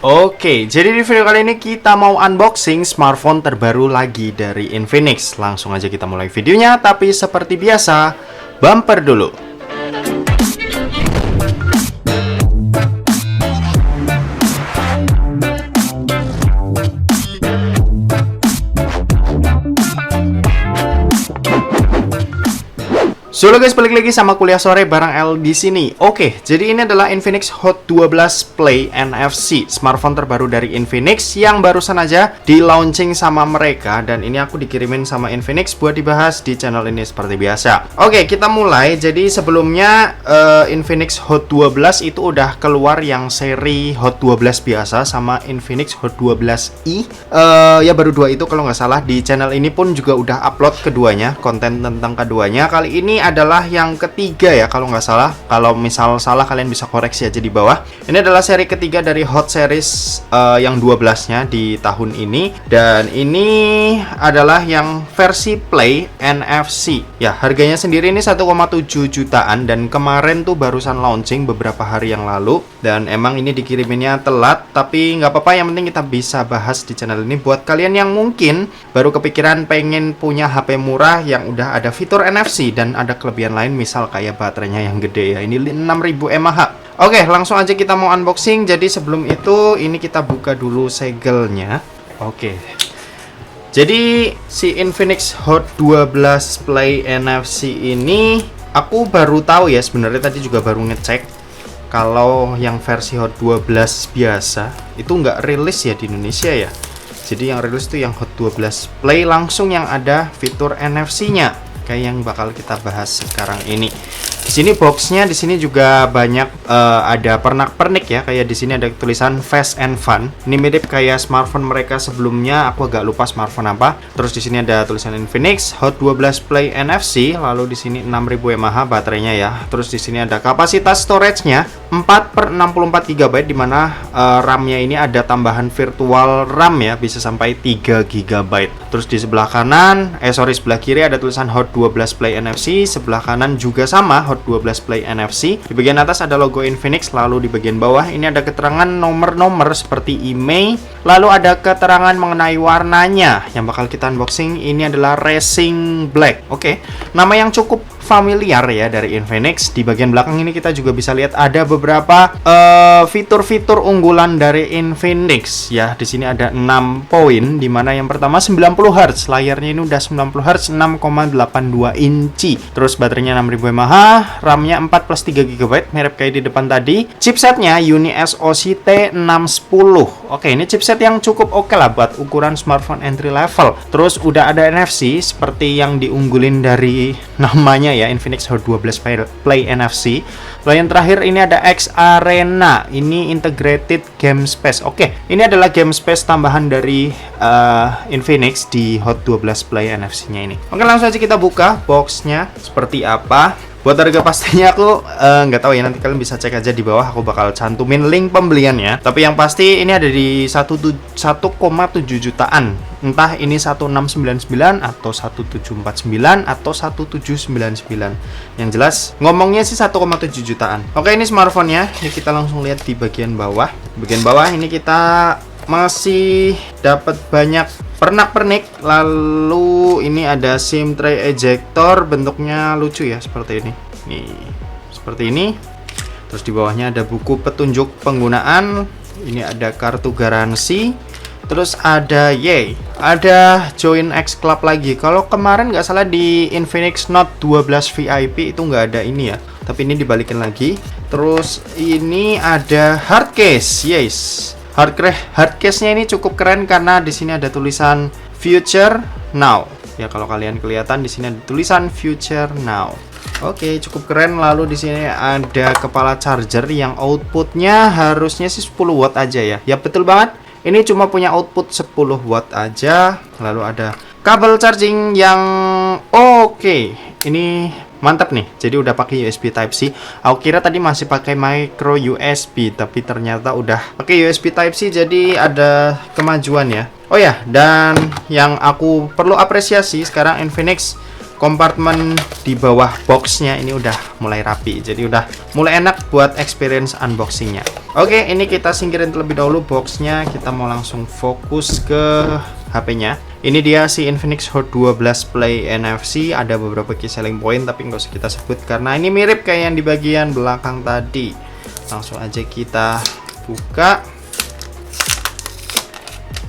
Oke, jadi di video kali ini kita mau unboxing smartphone terbaru lagi dari Infinix. Langsung aja kita mulai videonya, tapi seperti biasa, bumper dulu. Halo guys, balik lagi sama kuliah sore bareng L di sini. Oke, jadi ini adalah Infinix Hot 12 Play NFC, smartphone terbaru dari Infinix yang barusan aja di launching sama mereka, dan ini aku dikirimin sama Infinix buat dibahas di channel ini seperti biasa. Oke, kita mulai. Jadi sebelumnya Infinix Hot 12 itu udah keluar yang seri Hot 12 biasa sama Infinix Hot 12i. Ya baru dua itu kalau nggak salah. Di channel ini pun juga udah upload keduanya, konten tentang keduanya. Kali ini adalah yang ketiga ya kalau nggak salah. Kalau misal salah kalian bisa koreksi aja di bawah. Ini adalah seri ketiga dari Hot Series yang 12-nya di tahun ini, dan ini adalah yang versi Play NFC. Ya, harganya sendiri ini 1,7 jutaan, dan kemarin tuh barusan launching beberapa hari yang lalu, dan emang ini dikiriminnya telat, tapi nggak apa-apa, yang penting kita bisa bahas di channel ini buat kalian yang mungkin baru kepikiran pengen punya HP murah yang udah ada fitur NFC dan ada kelebihan lain, misal kayak baterainya yang gede ya. Ini 6000 mAh. Oke, langsung aja kita mau unboxing. Jadi sebelum itu ini kita buka dulu segelnya. Oke. Jadi si Infinix Hot 12 Play NFC ini aku baru tahu ya, sebenarnya tadi juga baru ngecek kalau yang versi Hot 12 biasa itu nggak rilis ya di Indonesia ya. Jadi yang rilis itu yang Hot 12 Play langsung yang ada fitur NFC-nya. Kayak yang bakal kita bahas sekarang ini. Di sini boxnya di sini juga banyak ada pernak-pernik ya. Kayak di sini ada tulisan Fast and Fun. Ini mirip kayak smartphone mereka sebelumnya. Aku agak lupa smartphone apa. Terus di sini ada tulisan Infinix Hot 12 Play NFC. Lalu di sini 6000 mAh baterainya ya. Terus di sini ada kapasitas storage-nya 4/64 GB, dimana RAM-nya ini ada tambahan virtual RAM ya, bisa sampai 3 GB. Terus di sebelah kanan, sebelah kiri ada tulisan Hot 12 Play NFC, sebelah kanan juga sama Hot 12 Play NFC. Di bagian atas ada logo Infinix, lalu di bagian bawah ini ada keterangan nomor-nomor seperti IMEI, lalu ada keterangan mengenai warnanya. Yang bakal kita unboxing ini adalah Racing Black. Oke, nama yang cukup familiar ya dari Infinix. Di bagian belakang ini kita juga bisa lihat ada beberapa fitur-fitur unggulan dari Infinix ya. Di sini ada 6 poin, dimana yang pertama 90 Hz, layarnya ini udah 90 Hz, 6,82 inci. Terus baterainya 6000 mAh, RAM-nya 4 plus 3 GB, mirip kayak di depan tadi. Chipsetnya Uni SoC T610. Oke, ini chipset yang cukup oke lah buat ukuran smartphone entry level. Terus udah ada NFC seperti yang diunggulin dari namanya ya, Infinix Hot 12 Play NFC. Lalu yang terakhir ini ada X Arena, ini integrated game space. Oke, ini adalah game space tambahan dari Infinix di Hot 12 Play NFC-nya ini. Oke, langsung aja kita buka boxnya seperti apa. Buat harga pastinya aku nggak tahu ya, nanti kalian bisa cek aja di bawah, aku bakal cantumin link pembeliannya. Tapi yang pasti ini ada di 1,7 jutaan. Entah ini 1699 atau 1749 atau 1799. Yang jelas ngomongnya sih 1,7 jutaan. Oke, ini smartphone-nya. Ini kita langsung lihat di bagian bawah. Bagian bawah ini kita masih dapat banyak pernak-pernik. Lalu ini ada SIM tray ejector, bentuknya lucu ya, seperti ini. Nih, seperti ini. Terus di bawahnya ada buku petunjuk penggunaan. Ini ada kartu garansi. Terus ada ada Join X Club lagi. Kalau kemarin nggak salah di Infinix Note 12 VIP itu nggak ada ini ya. Tapi ini dibalikin lagi. Terus ini ada hard case. Yes. Hard case-nya ini cukup keren karena di sini ada tulisan Future Now. Ya, kalau kalian kelihatan di sini ada tulisan Future Now. Oke, cukup keren. Lalu di sini ada kepala charger yang outputnya harusnya sih 10 watt aja ya. Ya, betul banget. Ini cuma punya output 10 watt aja. Lalu ada kabel charging yang oke. Ini mantap nih, jadi udah pakai USB Type-C. Aku kira tadi masih pakai micro USB, tapi ternyata udah pakai USB Type-C, jadi ada kemajuan ya. Oh ya, dan yang aku perlu apresiasi sekarang Infinix kompartemen di bawah boxnya ini udah mulai rapi, jadi udah mulai enak buat experience unboxingnya. Oke, ini kita singkirin terlebih dahulu boxnya, kita mau langsung fokus ke HP-nya. Ini dia si Infinix Hot 12 Play NFC. Ada beberapa key selling point tapi nggak usah kita sebut karena ini mirip kayak yang di bagian belakang tadi. Langsung aja kita buka.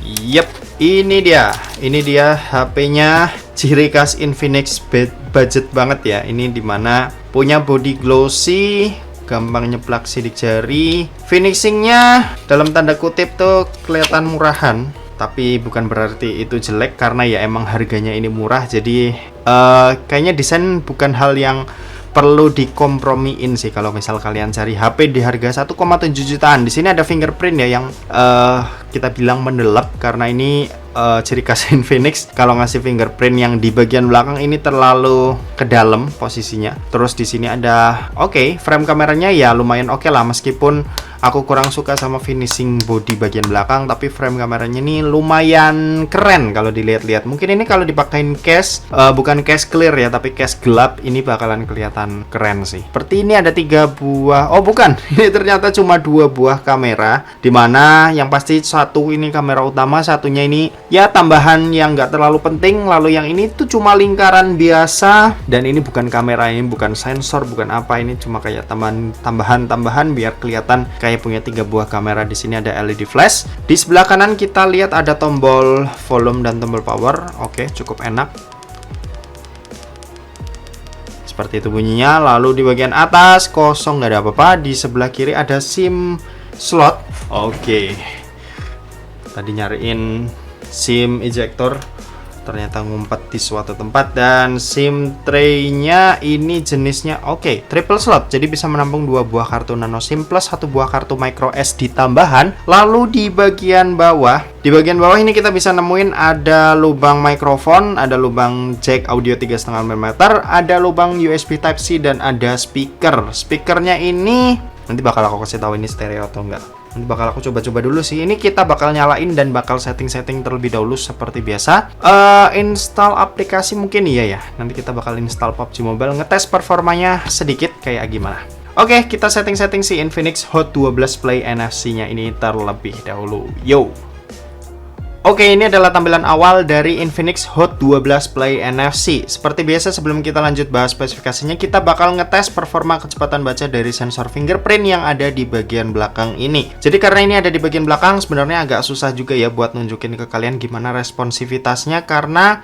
Yep, ini dia. Ini dia HP-nya. Ciri khas Infinix budget banget ya. Ini dimana punya body glossy, gampang nyeplak sidik jari. Finishingnya dalam tanda kutip tuh kelihatan murahan. Tapi bukan berarti itu jelek karena ya emang harganya ini murah. Jadi kayaknya desain bukan hal yang perlu dikompromiin sih kalau misal kalian cari HP di harga 1,7 jutaan. Di sini ada fingerprint ya yang kita bilang mendelap karena ini ciri khas Infinix kalau ngasih fingerprint yang di bagian belakang ini terlalu ke dalam posisinya. Terus di sini ada frame kameranya ya lumayan oke lah, meskipun aku kurang suka sama finishing body bagian belakang, tapi frame kameranya ini lumayan keren kalau dilihat-lihat. Mungkin ini kalau dipakein case, bukan case clear ya, tapi case gelap, ini bakalan kelihatan keren sih. Seperti ini ada 3 buah, oh bukan, ini ternyata cuma 2 buah kamera, dimana yang pasti satu ini kamera utama, satunya ini ya tambahan yang nggak terlalu penting, lalu yang ini tuh cuma lingkaran biasa, dan ini bukan kamera, ini bukan sensor, bukan apa, ini cuma kayak tambahan biar kelihatan kayak punya 3 buah kamera. Di sini ada LED flash. Di sebelah kanan kita lihat ada tombol volume dan tombol power. Oke, cukup enak. Seperti itu bunyinya. Lalu di bagian atas kosong, nggak ada apa-apa. Di sebelah kiri ada SIM slot. Oke. Tadi nyariin SIM ejector, ternyata ngumpet di suatu tempat. Dan SIM tray-nya ini jenisnya triple slot, jadi bisa menampung 2 buah kartu nano SIM plus 1 buah kartu micro SD tambahan. Lalu di bagian bawah ini kita bisa nemuin ada lubang mikrofon, ada lubang jack audio 3,5 mm, ada lubang USB Type-C, dan ada speaker. Speakernya ini nanti bakal aku kasih tahu ini stereo atau enggak. Nanti bakal aku coba-coba dulu sih. Ini kita bakal nyalain dan bakal setting-setting terlebih dahulu seperti biasa. Install aplikasi mungkin iya ya. Nanti kita bakal install PUBG Mobile, ngetes performanya sedikit kayak gimana. Oke, kita setting-setting si Infinix Hot 12 Play NFC-nya ini terlebih dahulu. Yo. Oke, ini adalah tampilan awal dari Infinix Hot 12 Play NFC. Seperti biasa sebelum kita lanjut bahas spesifikasinya, kita bakal ngetes performa kecepatan baca dari sensor fingerprint yang ada di bagian belakang ini. Jadi karena ini ada di bagian belakang, sebenarnya agak susah juga ya buat nunjukin ke kalian gimana responsivitasnya, karena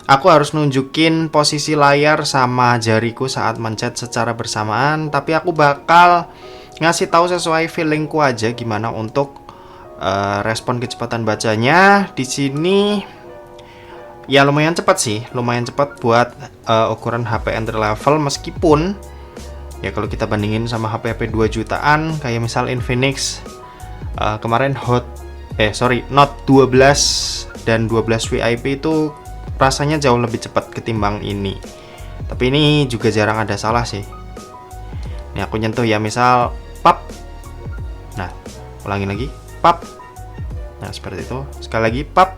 aku harus nunjukin posisi layar sama jariku saat mencet secara bersamaan. Tapi aku bakal ngasih tahu sesuai feelingku aja gimana untuk respon kecepatan bacanya. Di sini ya lumayan cepat sih, lumayan cepat buat ukuran HP entry level, meskipun ya kalau kita bandingin sama HP 2 jutaan kayak misal Infinix kemarin Note 12 dan 12 VIP itu rasanya jauh lebih cepat ketimbang ini. Tapi ini juga jarang ada salah sih. Ini aku nyentuh ya, misal pap. Nah, ulangin lagi. Pap. Nah, seperti itu. Sekali lagi pap.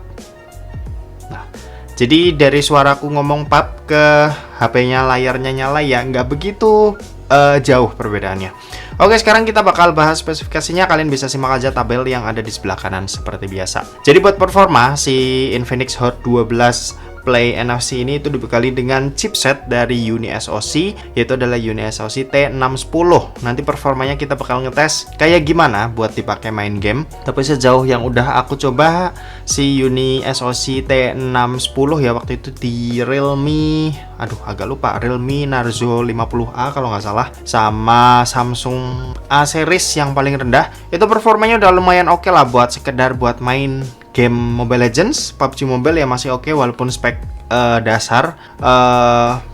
Nah, jadi dari suaraku ngomong pap ke HP-nya layarnya nyala ya nggak begitu jauh perbedaannya. Oke, sekarang kita bakal bahas spesifikasinya. Kalian bisa simak aja tabel yang ada di sebelah kanan seperti biasa. Jadi buat performa si Infinix Hot 12 Play NFC ini itu dibekali dengan chipset dari UniSoC, yaitu adalah UniSoC T610. Nanti performanya kita bakal ngetes kayak gimana buat dipakai main game. Tapi sejauh yang udah aku coba si UniSoC T610 ya waktu itu di Realme, agak lupa, Realme Narzo 50A kalau nggak salah, sama Samsung A series yang paling rendah, itu performanya udah lumayan oke lah buat sekedar buat main game Mobile Legends, PUBG Mobile ya masih oke walaupun spek dasar.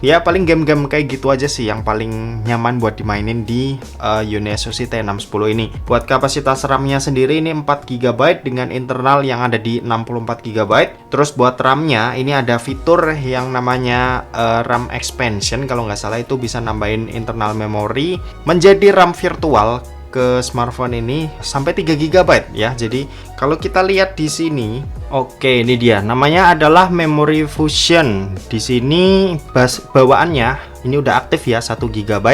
Ya paling game-game kayak gitu aja sih yang paling nyaman buat dimainin di UniSoC T610 ini. Buat kapasitas RAM-nya sendiri ini 4 GB dengan internal yang ada di 64 GB. Terus buat RAM-nya ini ada fitur yang namanya RAM expansion, kalau nggak salah itu bisa nambahin internal memori menjadi RAM virtual ke smartphone ini sampai 3 GB ya. Jadi kalau kita lihat di sini, oke, ini dia. Namanya adalah Memory Fusion. Di sini bawaannya ini udah aktif ya 1 GB,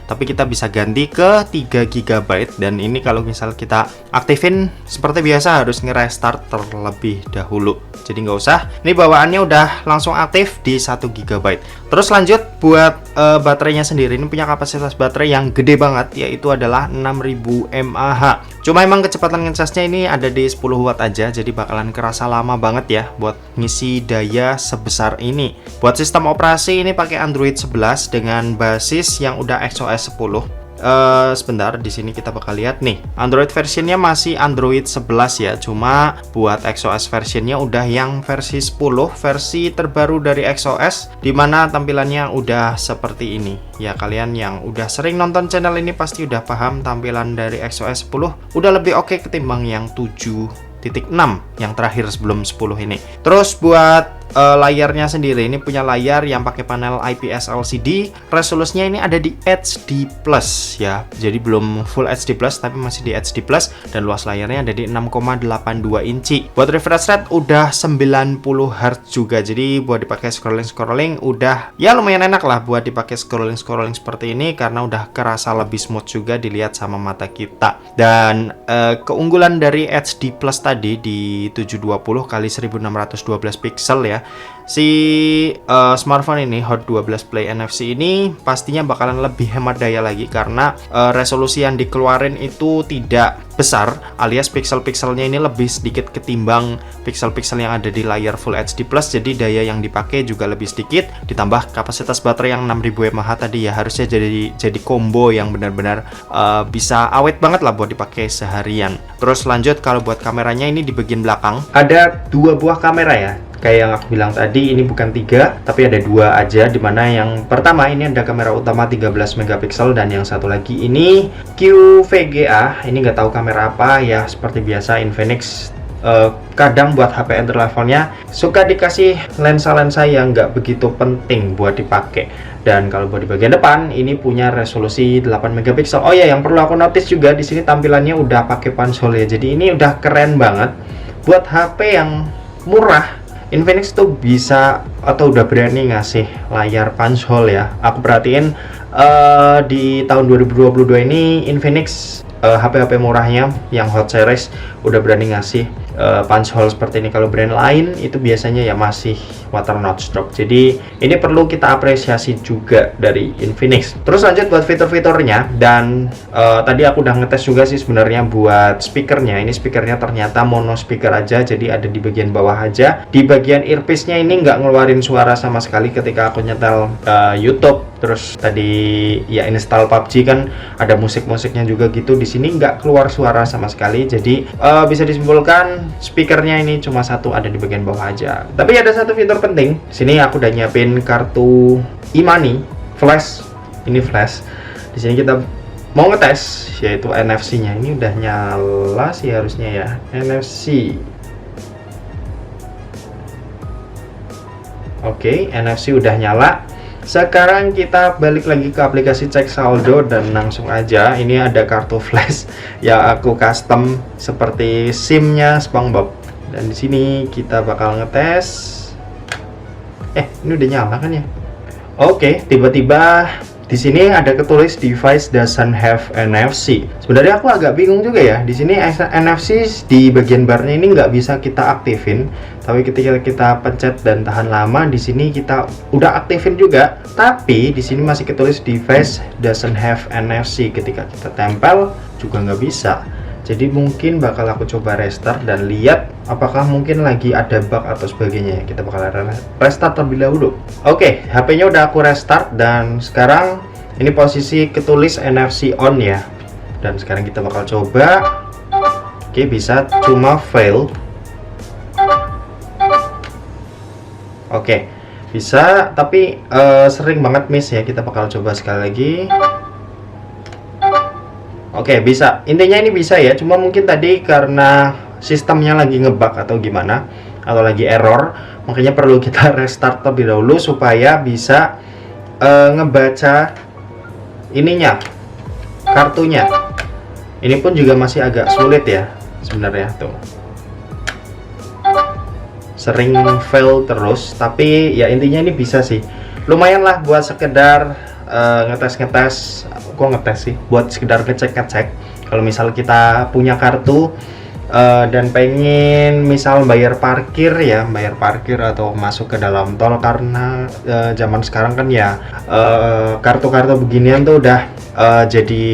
tapi kita bisa ganti ke 3 GB. Dan ini kalau misal kita aktifin seperti biasa harus nge-restart terlebih dahulu. Jadi nggak usah. Ini bawaannya udah langsung aktif di 1 GB. Terus lanjut buat baterainya sendiri, ini punya kapasitas baterai yang gede banget, yaitu adalah 6000 mAh. Cuma emang kecepatan ngecasnya ini ada di 10 watt aja, jadi bakalan kerasa lama banget ya buat ngisi daya sebesar ini. Buat sistem operasi ini pakai Android 11 dengan basis yang udah XOS 10. Sebentar, di sini kita bakal lihat nih. Android versionnya masih Android 11 ya, cuma buat XOS versionnya udah yang versi 10, versi terbaru dari XOS, dimana tampilannya udah seperti ini. Ya, kalian yang udah sering nonton channel ini pasti udah paham tampilan dari XOS 10 udah lebih oke ketimbang yang 7.6 yang terakhir sebelum 10 ini. Terus buat layarnya sendiri, ini punya layar yang pakai panel IPS LCD. Resolusinya ini ada di HD Plus ya. Jadi belum Full HD Plus tapi masih di HD Plus, dan luas layarnya ada di 6,82 inci. Buat refresh rate udah 90 Hz juga. Jadi buat dipakai scrolling udah ya lumayan enak lah buat dipakai scrolling seperti ini, karena udah kerasa lebih smooth juga dilihat sama mata kita. Dan keunggulan dari HD Plus tadi di 720 x 1612 pixel ya. Si smartphone ini Hot 12 Play NFC ini pastinya bakalan lebih hemat daya lagi, karena resolusi yang dikeluarin itu tidak besar, alias pixel-pixelnya ini lebih sedikit ketimbang pixel-pixel yang ada di layar Full HD Plus. Jadi daya yang dipakai juga lebih sedikit, ditambah kapasitas baterai yang 6000 mAh tadi ya, harusnya jadi combo yang benar-benar bisa awet banget lah buat dipakai seharian. Terus lanjut, kalau buat kameranya ini di bagian belakang ada 2 buah kamera ya. Kayak yang aku bilang tadi, ini bukan 3 tapi ada 2 aja, dimana yang pertama ini ada kamera utama 13 megapiksel, dan yang satu lagi ini QVGA. Ini nggak tahu kamera apa ya, seperti biasa Infinix kadang buat HP entry levelnya suka dikasih lensa-lensa yang nggak begitu penting buat dipakai. Dan kalau buat di bagian depan ini punya resolusi 8 megapiksel. Oh ya, yang perlu aku notice juga di sini tampilannya udah pakai punch-hole ya. Jadi ini udah keren banget buat HP yang murah. Infinix tuh bisa atau udah berani ngasih layar punch hole ya. Aku perhatiin di tahun 2022 ini Infinix HP-HP murahnya yang Hot series udah berani ngasih punch hole seperti ini. Kalau brand lain itu biasanya ya masih water not stroke. Jadi ini perlu kita apresiasi juga dari Infinix. Terus lanjut buat fitur-fiturnya, dan tadi aku udah ngetes juga sih sebenarnya buat speakernya. Ini speakernya ternyata mono speaker aja, jadi ada di bagian bawah aja. Di bagian earpiece-nya ini nggak ngeluarin suara sama sekali ketika aku nyetel YouTube. Terus tadi ya install PUBG kan ada musik-musiknya juga gitu. Di sini nggak keluar suara sama sekali. Jadi bisa disimpulkan speakernya ini cuma satu, ada di bagian bawah aja. Tapi ada satu fitur penting. Sini aku udah nyiapin kartu e-money flash. Ini flash. Di sini kita mau ngetes yaitu NFC-nya. Ini udah nyala sih harusnya ya. NFC. Oke, NFC udah nyala. Sekarang kita balik lagi ke aplikasi cek saldo, dan langsung aja ini ada kartu flash yang aku custom seperti SIM-nya SpongeBob. Dan di sini kita bakal ngetes. Ini udah nyala kan ya? Oke, tiba-tiba di sini ada ketulis device doesn't have NFC. Sebenarnya aku agak bingung juga ya. Di sini NFC di bagian barnya ini nggak bisa kita aktifin. Tapi ketika kita pencet dan tahan lama, di sini kita udah aktifin juga. Tapi di sini masih ketulis device doesn't have NFC. Ketika kita tempel juga nggak bisa. Jadi mungkin bakal aku coba restart dan lihat apakah mungkin lagi ada bug atau sebagainya. Kita bakal restart terlebih dahulu. Oke, HP-nya udah aku restart, dan sekarang ini posisi ketulis NFC on ya. Dan sekarang kita bakal coba. Oke, bisa, cuma fail. Oke, bisa, tapi sering banget miss ya. Kita bakal coba sekali lagi. Oke, bisa. Intinya ini bisa ya. Cuma mungkin tadi karena sistemnya lagi ngebug atau gimana, atau lagi error, makanya perlu kita restart terlebih dahulu supaya bisa ngebaca ininya, kartunya. Ini pun juga masih agak sulit ya sebenarnya tuh. Sering fail terus, tapi ya intinya ini bisa sih. Lumayan lah buat sekedar ngetes-ngetes. Kok ngetes sih? Buat sekedar ngecek-ngecek. Kalau misal kita punya kartu dan pengen misal bayar parkir ya, bayar parkir atau masuk ke dalam tol, karena zaman sekarang kan ya kartu-kartu beginian tuh udah jadi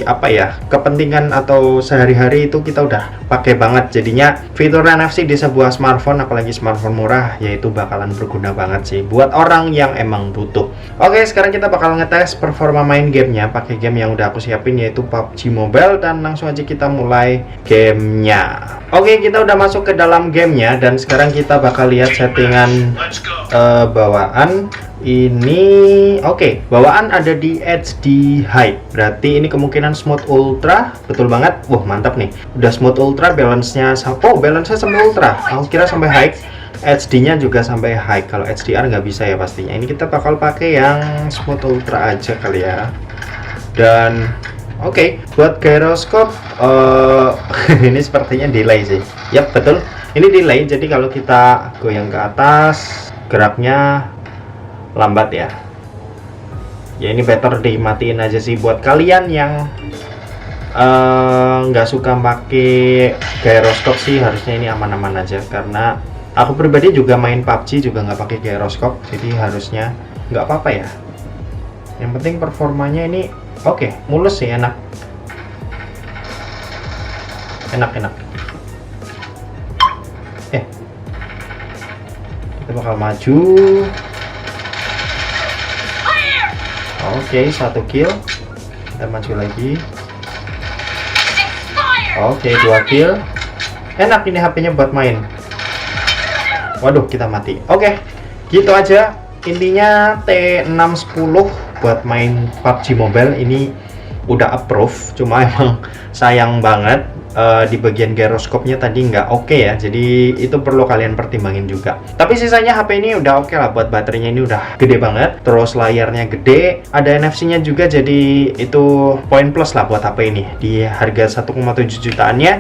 apa ya, kepentingan atau sehari-hari itu kita udah pakai banget. Jadinya fitur NFC di sebuah smartphone, apalagi smartphone murah, yaitu bakalan berguna banget sih buat orang yang emang butuh. Oke, sekarang kita bakal ngetes performa main gamenya pakai game yang udah aku siapin, yaitu PUBG Mobile, dan langsung aja kita mulai gamenya. Oke, kita udah masuk ke dalam gamenya, dan sekarang kita bakal lihat settingan bawaan. Ini oke, bawaan ada di HD High, berarti ini kemungkinan smooth ultra, betul banget. Wah, mantap nih, udah smooth ultra, balance-nya balance-nya sampai ultra, aku kira sampai high. HD-nya juga sampai high, kalau HDR nggak bisa ya pastinya. Ini kita bakal pakai yang smooth ultra aja kali ya. Dan oke, buat gyroscope ini sepertinya delay sih. Yap, betul, ini delay, jadi kalau kita goyang ke atas geraknya lambat ya. Ya ini better dimatiin aja sih buat kalian yang nggak suka pakai gyroscope sih. Harusnya ini aman-aman aja, karena aku pribadi juga main PUBG juga nggak pakai gyroscope, jadi harusnya nggak apa-apa ya. Yang penting performanya ini oke, mulus sih, enak. Kita bakal maju. Oke, 1 kill. Kita maju lagi. Oke, 2 kill. Enak ini HP-nya buat main. Waduh, kita mati. Oke, gitu aja. Intinya T610 buat main PUBG Mobile ini udah approve. Cuma emang sayang banget di bagian gyroscope-nya tadi nggak oke ya, jadi itu perlu kalian pertimbangin juga. Tapi sisanya HP ini udah oke lah, buat baterainya ini udah gede banget, terus layarnya gede, ada NFC-nya juga, jadi itu poin plus lah buat HP ini di harga 1,7 jutaannya.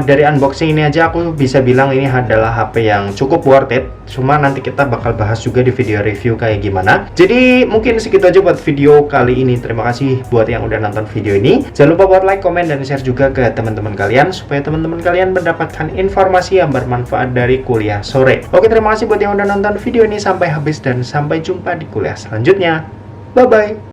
Dari unboxing ini aja aku bisa bilang ini adalah HP yang cukup worth it. Cuma nanti kita bakal bahas juga di video review kayak gimana. Jadi mungkin segitu aja buat video kali ini. Terima kasih buat yang udah nonton video ini. Jangan lupa buat like, komen, dan share juga ke teman-teman kalian, supaya teman-teman kalian mendapatkan informasi yang bermanfaat dari kuliah sore. Oke, terima kasih buat yang udah nonton video ini sampai habis, dan sampai jumpa di kuliah selanjutnya. Bye bye.